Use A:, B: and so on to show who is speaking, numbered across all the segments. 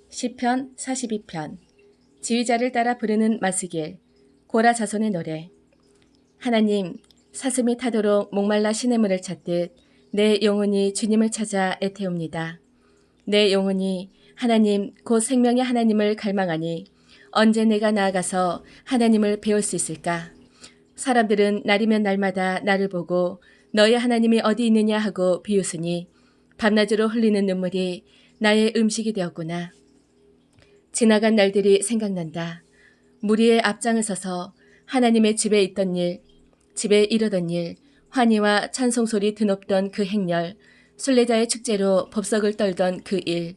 A: 시편 42편 지휘자를 따라 부르는 마스길 고라 자손의 노래. 하나님, 사슴이 타도록 목말라 시냇물을 찾듯 내 영혼이 주님을 찾아 애태웁니다. 내 영혼이 하나님 곧 생명의 하나님을 갈망하니 언제 내가 나아가서 하나님을 배울 수 있을까? 사람들은 날이면 날마다 나를 보고 너의 하나님이 어디 있느냐 하고 비웃으니 밤낮으로 흘리는 눈물이 나의 음식이 되었구나. 지나간 날들이 생각난다. 무리의 앞장을 서서 하나님의 집에 있던 일, 집에 이르던 일, 환희와 찬송소리 드높던 그 행렬, 순례자의 축제로 법석을 떨던 그 일.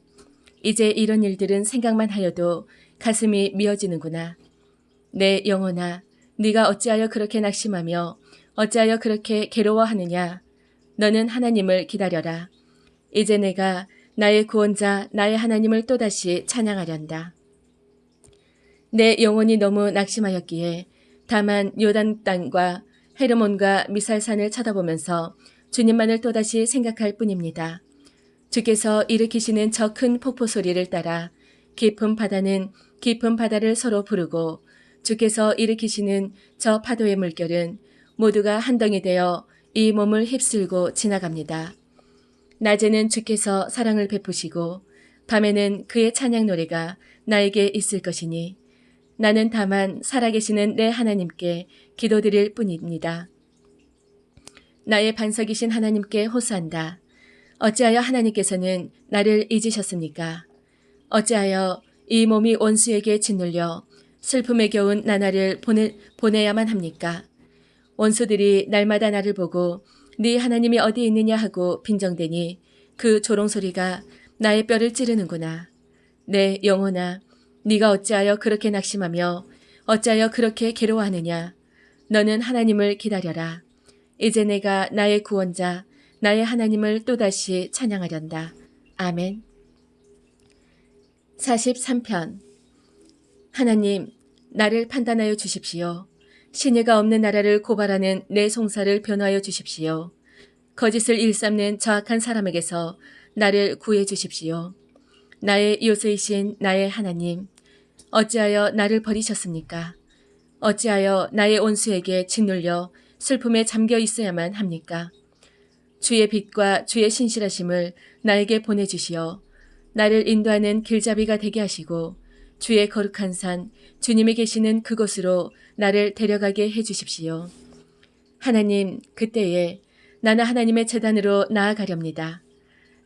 A: 이제 이런 일들은 생각만 하여도 가슴이 미어지는구나. 내 영혼아, 네가 어찌하여 그렇게 낙심하며 어찌하여 그렇게 괴로워하느냐. 너는 하나님을 기다려라. 이제 내가 나의 구원자 나의 하나님을 또다시 찬양하련다. 내 영혼이 너무 낙심하였기에 다만 요단 땅과 헤르몬과 미살산을 쳐다보면서 주님만을 또다시 생각할 뿐입니다. 주께서 일으키시는 저 큰 폭포 소리를 따라 깊은 바다는 깊은 바다를 서로 부르고 주께서 일으키시는 저 파도의 물결은 모두가 한 덩이 되어 이 몸을 휩쓸고 지나갑니다. 낮에는 주께서 사랑을 베푸시고 밤에는 그의 찬양 노래가 나에게 있을 것이니 나는 다만 살아계시는 내 하나님께 기도드릴 뿐입니다. 나의 반석이신 하나님께 호소한다. 어찌하여 하나님께서는 나를 잊으셨습니까? 어찌하여 이 몸이 원수에게 짓눌려 슬픔에 겨운 나날을 보내야만 합니까? 원수들이 날마다 나를 보고 네 하나님이 어디 있느냐 하고 빈정대니 그 조롱소리가 나의 뼈를 찌르는구나. 내 영혼아, 네가 어찌하여 그렇게 낙심하며 어찌하여 그렇게 괴로워하느냐. 너는 하나님을 기다려라. 이제 내가 나의 구원자, 나의 하나님을 또다시 찬양하련다. 아멘. 43편 하나님, 나를 판단하여 주십시오. 신의가 없는 나라를 고발하는 내 송사를 변호하여 주십시오. 거짓을 일삼는 저악한 사람에게서 나를 구해 주십시오. 나의 요새이신 나의 하나님, 어찌하여 나를 버리셨습니까? 어찌하여 나의 온수에게 짓눌려 슬픔에 잠겨 있어야만 합니까? 주의 빛과 주의 신실하심을 나에게 보내주시어 나를 인도하는 길잡이가 되게 하시고 주의 거룩한 산, 주님이 계시는 그곳으로 나를 데려가게 해주십시오. 하나님, 그때에 나는 하나님의 제단으로 나아가렵니다.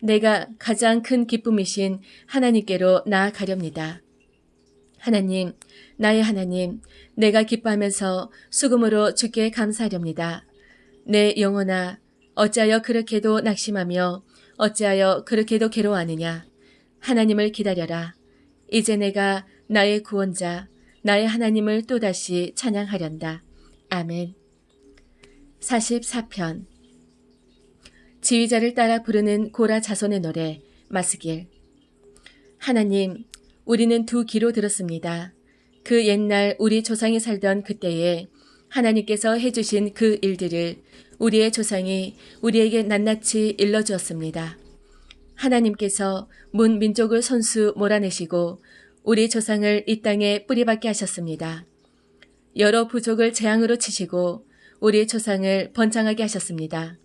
A: 내가 가장 큰 기쁨이신 하나님께로 나아가렵니다. 하나님, 나의 하나님, 내가 기뻐하면서 수금으로 주께 감사하렵니다. 내 영혼아, 어찌하여 그렇게도 낙심하며 어찌하여 그렇게도 괴로워하느냐. 하나님을 기다려라. 이제 내가 나의 구원자, 나의 하나님을 또다시 찬양하련다. 아멘. 44편 지휘자를 따라 부르는 고라 자손의 노래, 마스길. 하나님, 우리는 두 귀로 들었습니다. 그 옛날 우리 조상이 살던 그때에 하나님께서 해주신 그 일들을 우리의 조상이 우리에게 낱낱이 일러주었습니다. 하나님께서 문 민족을 손수 몰아내시고 우리 조상을 이 땅에 뿌리박게 하셨습니다. 여러 부족을 재앙으로 치시고 우리 조상을 번창하게 하셨습니다.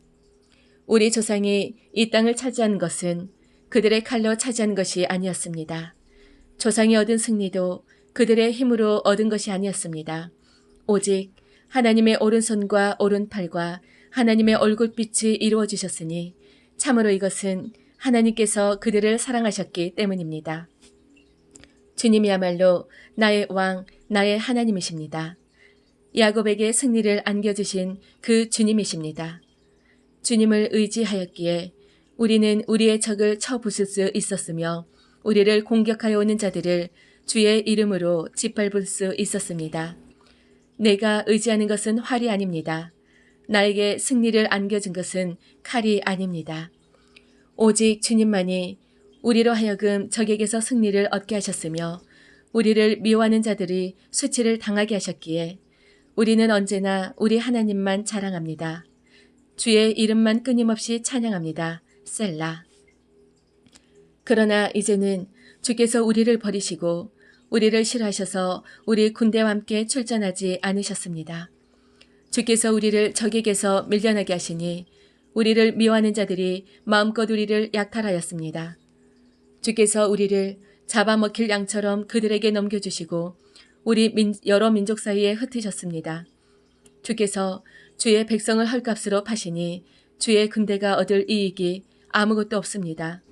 A: 우리 조상이 이 땅을 차지한 것은 그들의 칼로 차지한 것이 아니었습니다. 조상이 얻은 승리도 그들의 힘으로 얻은 것이 아니었습니다. 오직 하나님의 오른손과 오른팔과 하나님의 얼굴빛이 이루어지셨으니 참으로 이것은 하나님께서 그들을 사랑하셨기 때문입니다. 주님이야말로 나의 왕, 나의 하나님이십니다. 야곱에게 승리를 안겨주신 그 주님이십니다. 주님을 의지하였기에 우리는 우리의 적을 쳐부술 수 있었으며 우리를 공격하여 오는 자들을 주의 이름으로 짓밟을 수 있었습니다. 내가 의지하는 것은 활이 아닙니다. 나에게 승리를 안겨준 것은 칼이 아닙니다. 오직 주님만이 우리로 하여금 적에게서 승리를 얻게 하셨으며 우리를 미워하는 자들이 수치를 당하게 하셨기에 우리는 언제나 우리 하나님만 자랑합니다. 주의 이름만 끊임없이 찬양합니다. 셀라. 그러나 이제는 주께서 우리를 버리시고 우리를 싫어하셔서 우리 군대와 함께 출전하지 않으셨습니다. 주께서 우리를 적에게서 밀려나게 하시니 우리를 미워하는 자들이 마음껏 우리를 약탈하였습니다. 주께서 우리를 잡아먹힐 양처럼 그들에게 넘겨주시고 우리 여러 민족 사이에 흩으셨습니다. 주께서 주의 백성을 헐값으로 파시니 주의 군대가 얻을 이익이 아무것도 없습니다.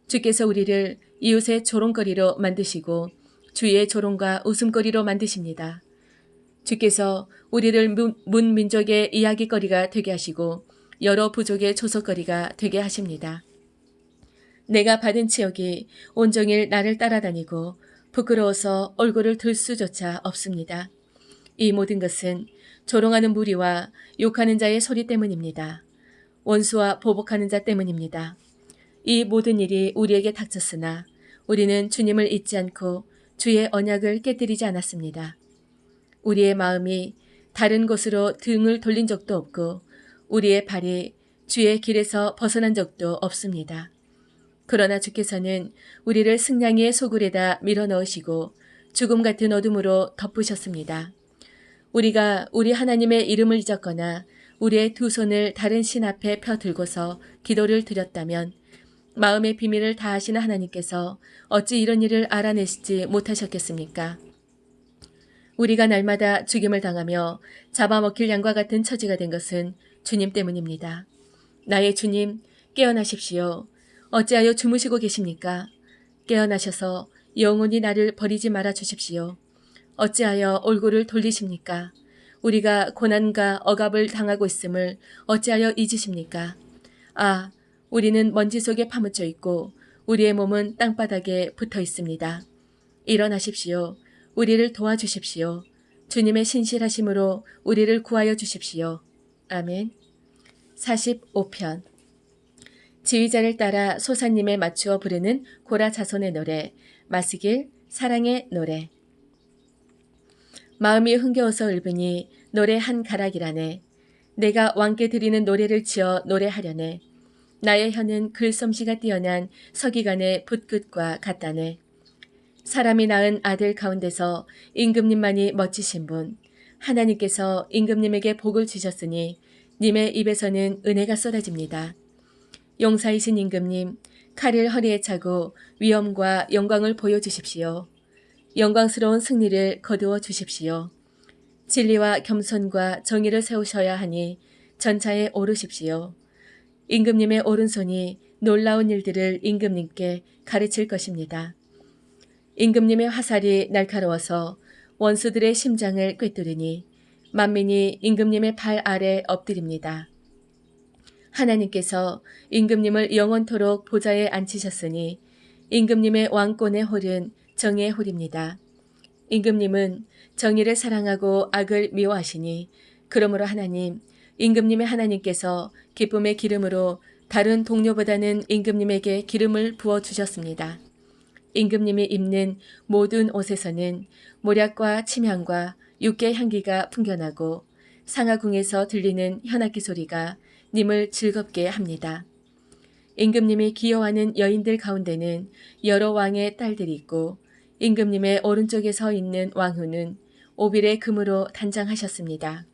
A: 주께서 우리를 이웃의 조롱거리로 만드시고 주의 조롱과 웃음거리로 만드십니다. 주께서 우리를 문민족의 이야기거리가 되게 하시고 여러 부족의 조석거리가 되게 하십니다. 내가 받은 치욕이 온종일 나를 따라다니고 부끄러워서 얼굴을 들 수조차 없습니다. 이 모든 것은 조롱하는 무리와 욕하는 자의 소리 때문입니다. 원수와 보복하는 자 때문입니다. 이 모든 일이 우리에게 닥쳤으나 우리는 주님을 잊지 않고 주의 언약을 깨뜨리지 않았습니다. 우리의 마음이 다른 곳으로 등을 돌린 적도 없고 우리의 발이 주의 길에서 벗어난 적도 없습니다. 그러나 주께서는 우리를 승냥이의 소굴에다 밀어넣으시고 죽음 같은 어둠으로 덮으셨습니다. 우리가 우리 하나님의 이름을 잊었거나 우리의 두 손을 다른 신 앞에 펴 들고서 기도를 드렸다면 마음의 비밀을 다 아시는 하나님께서 어찌 이런 일을 알아내시지 못하셨겠습니까? 우리가 날마다 죽임을 당하며 잡아먹힐 양과 같은 처지가 된 것은 주님 때문입니다. 나의 주님, 깨어나십시오. 어찌하여 주무시고 계십니까? 깨어나셔서 영원히 나를 버리지 말아 주십시오. 어찌하여 얼굴을 돌리십니까? 우리가 고난과 억압을 당하고 있음을 어찌하여 잊으십니까? 아, 우리는 먼지 속에 파묻혀 있고 우리의 몸은 땅바닥에 붙어 있습니다. 일어나십시오. 우리를 도와주십시오. 주님의 신실하심으로 우리를 구하여 주십시오. 아멘. 45편 지휘자를 따라 소사님에 맞추어 부르는 고라 자손의 노래 마스길 사랑의 노래 마음이 흥겨워서 읊으니 노래 한 가락이라네. 내가 왕께 드리는 노래를 지어 노래하려네. 나의 혀는 글솜씨가 뛰어난 서기관의 붓끝과 같다네. 사람이 낳은 아들 가운데서 임금님만이 멋지신 분, 하나님께서 임금님에게 복을 주셨으니 님의 입에서는 은혜가 쏟아집니다. 용사이신 임금님, 칼을 허리에 차고 위엄과 영광을 보여주십시오. 영광스러운 승리를 거두어 주십시오. 진리와 겸손과 정의를 세우셔야 하니 전차에 오르십시오. 임금님의 오른손이 놀라운 일들을 임금님께 가르칠 것입니다. 임금님의 화살이 날카로워서 원수들의 심장을 꿰뚫으니 만민이 임금님의 발 아래 엎드립니다. 하나님께서 임금님을 영원토록 보좌에 앉히셨으니 임금님의 왕권의 홀은 정의의 홀입니다. 임금님은 정의를 사랑하고 악을 미워하시니 그러므로 하나님, 임금님의 하나님께서 기쁨의 기름으로 다른 동료보다는 임금님에게 기름을 부어주셨습니다. 임금님이 입는 모든 옷에서는 모략과 침향과 육개 향기가 풍겨나고 상하궁에서 들리는 현악기 소리가 님을 즐겁게 합니다. 임금님이 기여하는 여인들 가운데는 여러 왕의 딸들이 있고 임금님의 오른쪽에 서 있는 왕후는 오빌의 금으로 단장하셨습니다.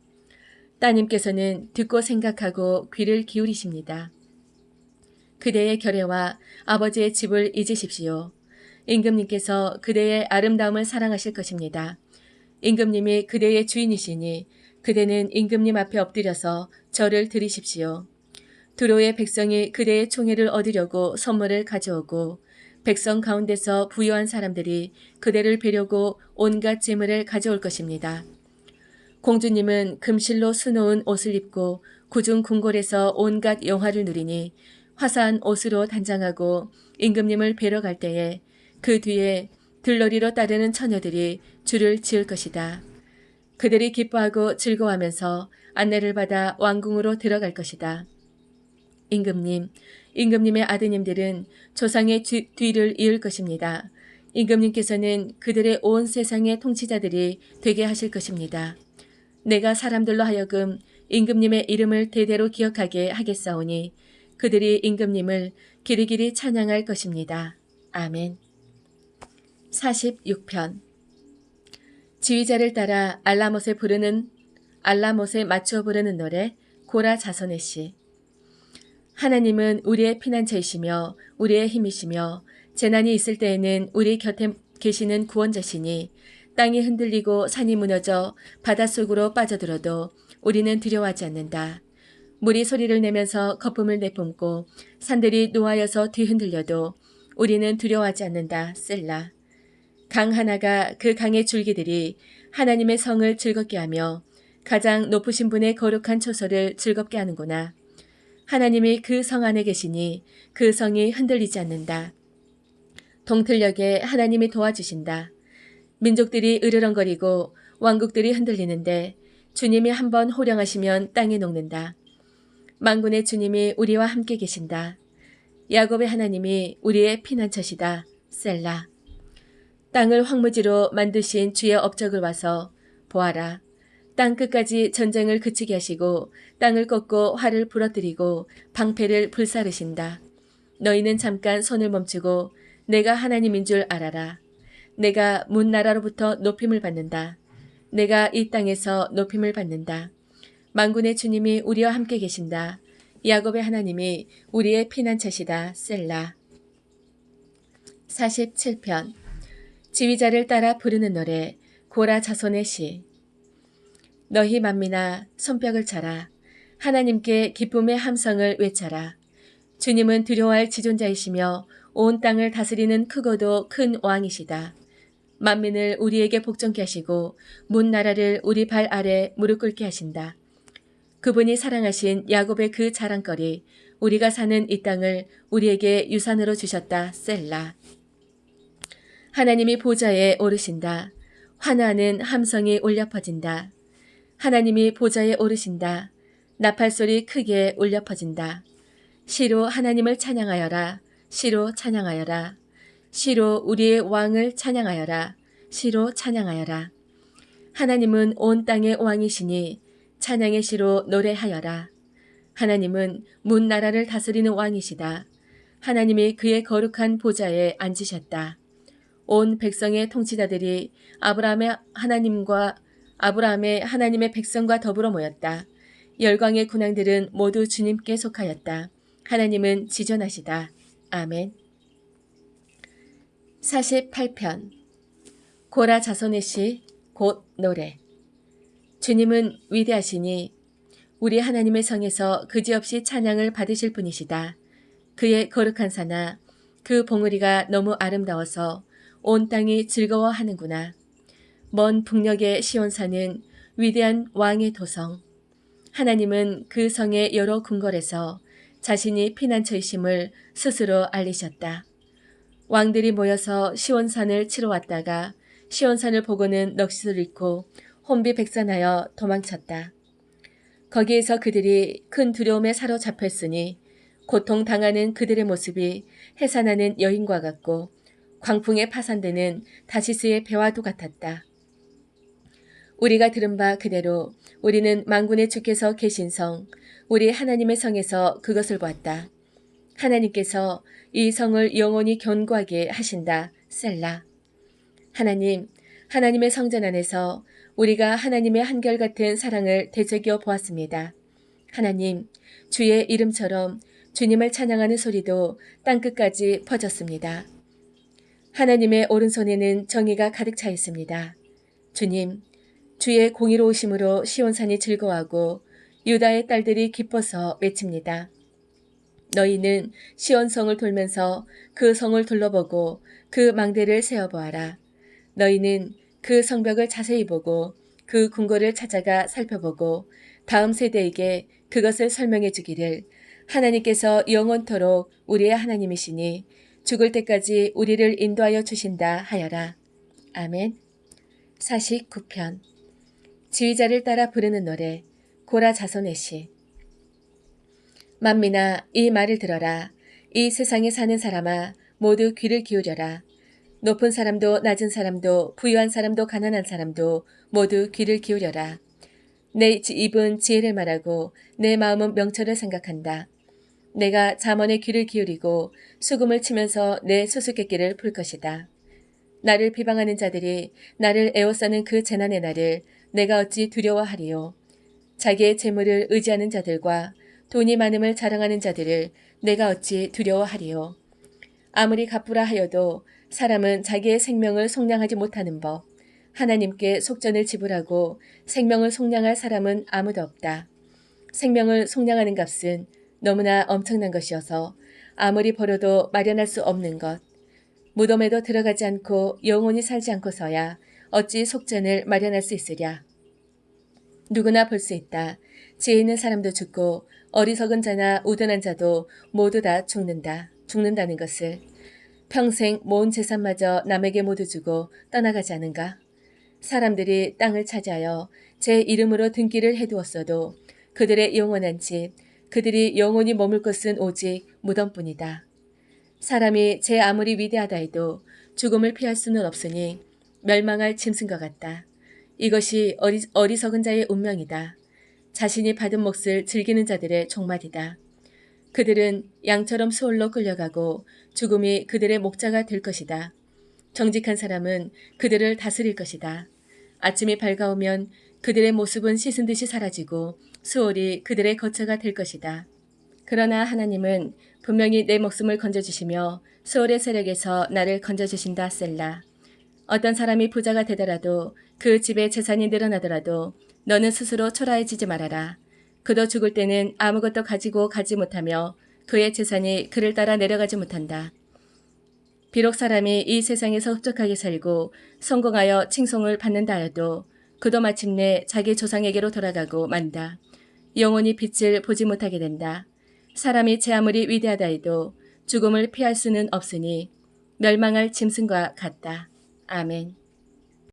A: 따님께서는 듣고 생각하고 귀를 기울이십니다. 그대의 결례와 아버지의 집을 잊으십시오. 임금님께서 그대의 아름다움을 사랑하실 것입니다. 임금님이 그대의 주인이시니 그대는 임금님 앞에 엎드려서 절을 드리십시오. 두로의 백성이 그대의 총애를 얻으려고 선물을 가져오고 백성 가운데서 부유한 사람들이 그대를 뵈려고 온갖 재물을 가져올 것입니다. 공주님은 금실로 수놓은 옷을 입고 구중 궁궐에서 온갖 영화를 누리니 화사한 옷으로 단장하고 임금님을 뵈러 갈 때에 그 뒤에 들러리로 따르는 처녀들이 줄을 지을 것이다. 그들이 기뻐하고 즐거워하면서 안내를 받아 왕궁으로 들어갈 것이다. 임금님, 임금님의 아드님들은 조상의 뒤를 이을 것입니다. 임금님께서는 그들의 온 세상의 통치자들이 되게 하실 것입니다. 내가 사람들로 하여금 임금님의 이름을 대대로 기억하게 하겠사오니 그들이 임금님을 길이길이 찬양할 것입니다. 아멘. 46편 지휘자를 따라 알라못에 맞추어 부르는 노래 고라 자손의 시. 하나님은 우리의 피난처이시며 우리의 힘이시며 재난이 있을 때에는 우리 곁에 계시는 구원자시니 땅이 흔들리고 산이 무너져 바닷속으로 빠져들어도 우리는 두려워하지 않는다. 물이 소리를 내면서 거품을 내뿜고 산들이 노하여서 뒤흔들려도 우리는 두려워하지 않는다. 셀라. 강 하나가 그 강의 줄기들이 하나님의 성을 즐겁게 하며 가장 높으신 분의 거룩한 초소를 즐겁게 하는구나. 하나님이 그 성 안에 계시니 그 성이 흔들리지 않는다. 동틀녘에 하나님이 도와주신다. 민족들이 으르렁거리고 왕국들이 흔들리는데 주님이 한번 호령하시면 땅이 녹는다. 만군의 주님이 우리와 함께 계신다. 야곱의 하나님이 우리의 피난처시다. 셀라. 땅을 황무지로 만드신 주의 업적을 와서 보아라. 땅 끝까지 전쟁을 그치게 하시고 땅을 꺾고 활을 부러뜨리고 방패를 불사르신다. 너희는 잠깐 손을 멈추고 내가 하나님인 줄 알아라. 내가 문 나라로부터 높임을 받는다. 내가 이 땅에서 높임을 받는다. 만군의 주님이 우리와 함께 계신다. 야곱의 하나님이 우리의 피난처시다. 셀라. 47편 지휘자를 따라 부르는 노래 고라 자손의 시. 너희 만민아 손뼉을 쳐라. 하나님께 기쁨의 함성을 외쳐라. 주님은 두려워할 지존자이시며 온 땅을 다스리는 크고도 큰 왕이시다. 만민을 우리에게 복종케 하시고 문 나라를 우리 발 아래 무릎 꿇게 하신다. 그분이 사랑하신 야곱의 그 자랑거리 우리가 사는 이 땅을 우리에게 유산으로 주셨다. 셀라. 하나님이 보좌에 오르신다. 환호하는 함성이 울려 퍼진다. 하나님이 보좌에 오르신다. 나팔소리 크게 울려 퍼진다. 시로 하나님을 찬양하여라. 시로 찬양하여라. 시로 우리의 왕을 찬양하여라. 시로 찬양하여라. 하나님은 온 땅의 왕이시니 찬양의 시로 노래하여라. 하나님은 문 나라를 다스리는 왕이시다. 하나님이 그의 거룩한 보좌에 앉으셨다. 온 백성의 통치자들이 아브라함의 하나님의 백성과 더불어 모였다. 열강의 군왕들은 모두 주님께 속하였다. 하나님은 지존하시다. 아멘. 48편 고라 자손의 시 곧 노래. 주님은 위대하시니 우리 하나님의 성에서 그지없이 찬양을 받으실 분이시다. 그의 거룩한 산아 그 봉우리가 너무 아름다워서 온 땅이 즐거워하는구나. 먼 북녘의 시온산은 위대한 왕의 도성. 하나님은 그 성의 여러 궁궐에서 자신이 피난처이심을 스스로 알리셨다. 왕들이 모여서 시온산을 치러 왔다가 시온산을 보고는 넋을 잃고 혼비백산하여 도망쳤다. 거기에서 그들이 큰 두려움에 사로잡혔으니 고통당하는 그들의 모습이 해산하는 여인과 같고 광풍에 파산되는 다시스의 배와도 같았다. 우리가 들은 바 그대로 우리는 만군의 주께서 계신 성, 우리 하나님의 성에서 그것을 보았다. 하나님께서 이 성을 영원히 견고하게 하신다. 셀라. 하나님의 성전 안에서 우리가 하나님의 한결같은 사랑을 되새겨 보았습니다. 하나님, 주의 이름처럼 주님을 찬양하는 소리도 땅끝까지 퍼졌습니다. 하나님의 오른손에는 정의가 가득 차 있습니다. 주님, 주의 공의로우심으로 시온산이 즐거워하고 유다의 딸들이 기뻐서 외칩니다. 너희는 시온성을 돌면서 그 성을 둘러보고 그 망대를 세어보아라. 너희는 그 성벽을 자세히 보고 그 궁궐을 찾아가 살펴보고 다음 세대에게 그것을 설명해 주기를 하나님께서 영원토록 우리의 하나님이시니 죽을 때까지 우리를 인도하여 주신다 하여라. 아멘. 49편 지휘자를 따라 부르는 노래 고라 자손의 시. 만민아 이 말을 들어라. 이 세상에 사는 사람아 모두 귀를 기울여라. 높은 사람도 낮은 사람도 부유한 사람도 가난한 사람도 모두 귀를 기울여라. 내 입은 지혜를 말하고 내 마음은 명철을 생각한다. 내가 잠언에 귀를 기울이고 수금을 치면서 내 수수께끼를 풀 것이다. 나를 비방하는 자들이 나를 에워싸는 그 재난의 날을 내가 어찌 두려워하리요. 자기의 재물을 의지하는 자들과 돈이 많음을 자랑하는 자들을 내가 어찌 두려워하리요. 아무리 갚으라 하여도 사람은 자기의 생명을 속량하지 못하는 법. 하나님께 속전을 지불하고 생명을 속량할 사람은 아무도 없다. 생명을 속량하는 값은 너무나 엄청난 것이어서 아무리 벌어도 마련할 수 없는 것. 무덤에도 들어가지 않고 영원히 살지 않고서야 어찌 속전을 마련할 수 있으랴. 누구나 볼 수 있다. 지혜 있는 사람도 죽고 어리석은 자나 우둔한 자도 모두 다 죽는다는 것을. 평생 모은 재산마저 남에게 모두 주고 떠나가지 않은가? 사람들이 땅을 차지하여 제 이름으로 등기를 해두었어도 그들의 영원한 집, 그들이 영원히 머물 것은 오직 무덤뿐이다. 사람이 제 아무리 위대하다 해도 죽음을 피할 수는 없으니 멸망할 짐승과 같다. 이것이 어리석은 자의 운명이다. 자신이 받은 몫을 즐기는 자들의 종말이다. 그들은 양처럼 수월로 끌려가고 죽음이 그들의 목자가 될 것이다. 정직한 사람은 그들을 다스릴 것이다. 아침이 밝아오면 그들의 모습은 씻은 듯이 사라지고 수월이 그들의 거처가 될 것이다. 그러나 하나님은 분명히 내 목숨을 건져주시며 수월의 세력에서 나를 건져주신다. 셀라. 어떤 사람이 부자가 되더라도 그 집에 재산이 늘어나더라도 너는 스스로 초라해지지 말아라. 그도 죽을 때는 아무것도 가지고 가지 못하며 그의 재산이 그를 따라 내려가지 못한다. 비록 사람이 이 세상에서 흡족하게 살고 성공하여 칭송을 받는다 하여도 그도 마침내 자기 조상에게로 돌아가고 만다. 영원히 빛을 보지 못하게 된다. 사람이 제 아무리 위대하다 해도 죽음을 피할 수는 없으니 멸망할 짐승과 같다. 아멘.